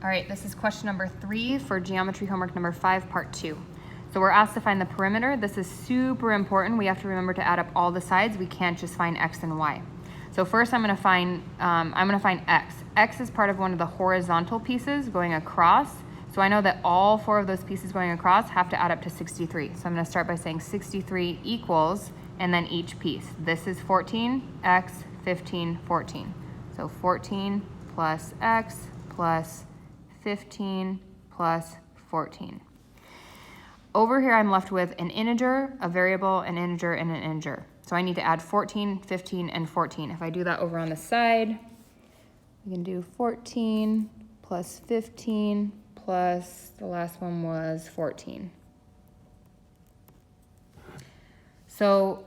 All right, this is question number 3 for geometry homework number 5, part 2. So we're asked to find the perimeter. This is super important. We have to remember to add up all the sides. We can't just find x and y. So first I'm gonna find x. X is part of one of the horizontal pieces going across. So I know that all 4 of those pieces going across have to add up to 63. So I'm gonna start by saying 63 equals, and then each piece. This is 14, x, 15, 14. So 14 plus x plus 15 plus 14. Over here I'm left with an integer, a variable, an integer, and an integer. So I need to add 14, 15, and 14. If I do that over on the side, we can do 14 plus 15 plus, the last one was 14. So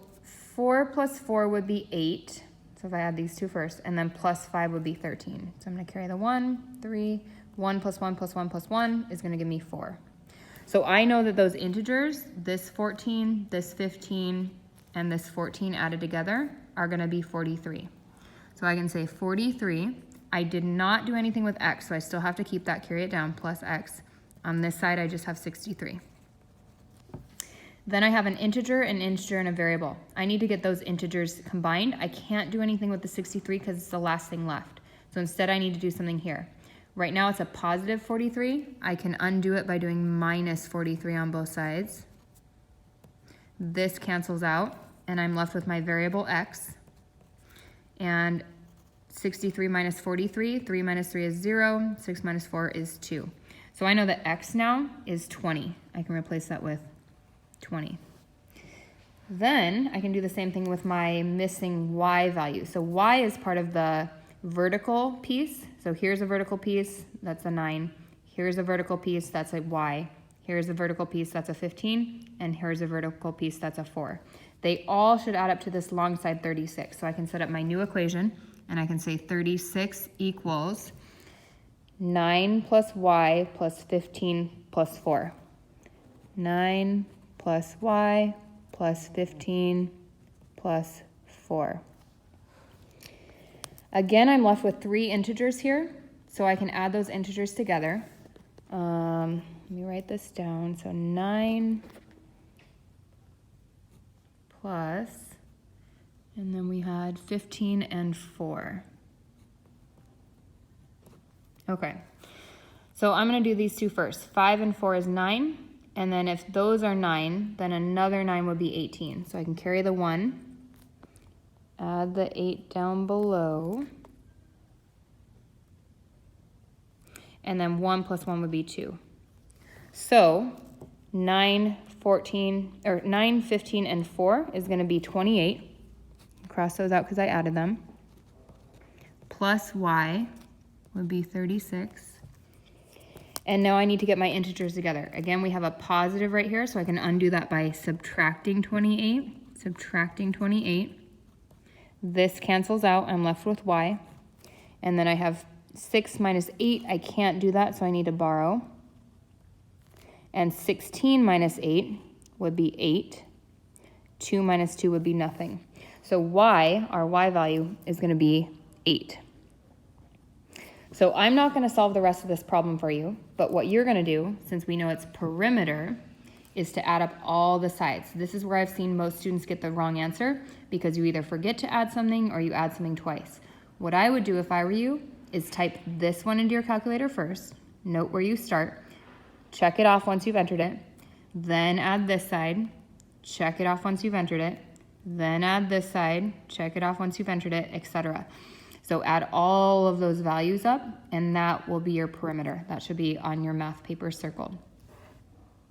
4 plus 4 would be 8. So if I add these two first, and then plus 5 would be 13. So I'm gonna carry the 1, 3, 1 plus 1 plus 1 plus 1 is gonna give me 4. So I know that those integers, this 14, this 15, and this 14 added together are gonna be 43. So I can say 43. I did not do anything with x, so I still have to keep that, carry it down, plus x. On this side, I just have 63. Then I have an integer, and a variable. I need to get those integers combined. I can't do anything with the 63 because it's the last thing left. So instead I need to do something here. Right now it's a positive 43. I can undo it by doing minus 43 on both sides. This cancels out, and I'm left with my variable x. And 63 minus 43, 3 minus 3 is 0, 6 minus 4 is 2. So I know that x now is 20. I can replace that with 20. Then I can do the same thing with my missing y value. So y is part of the vertical piece. So here's a vertical piece, that's a 9. Here's a vertical piece, that's a y. Here's a vertical piece, that's a 15. And here's a vertical piece, that's a 4. They all should add up to this long side 36. So I can set up my new equation, and I can say 36 equals 9 plus y plus 15 plus 4. 9 plus y plus 15 plus 4. Again, I'm left with 3 integers here, so I can add those integers together. Let me write this down. So 9 plus, and then we had 15 and 4. Okay, so I'm going to do these two first. 5 and 4 is 9, and then if those are 9, then another 9 would be 18. So I can carry the 1. Add the 8 down below. And then 1 plus 1 would be 2. So 9, 14, or 9, 15, and 4 is going to be 28. Cross those out because I added them. Plus y would be 36. And now I need to get my integers together. Again, we have a positive right here, so I can undo that by subtracting 28. Subtracting 28. This cancels out, I'm left with y. And then I have 6 minus 8, I can't do that, so I need to borrow. And 16 minus 8 would be 8. 2 minus 2 would be nothing. So y, our y value, is going to be 8. So I'm not going to solve the rest of this problem for you, but what you're going to do, since we know it's perimeter, is to add up all the sides. This is where I've seen most students get the wrong answer, because you either forget to add something or you add something twice. What I would do if I were you is type this one into your calculator first, note where you start, check it off once you've entered it, then add this side, check it off once you've entered it, then add this side, check it off once you've entered it, etc. So add all of those values up, and that will be your perimeter. That should be on your math paper circled.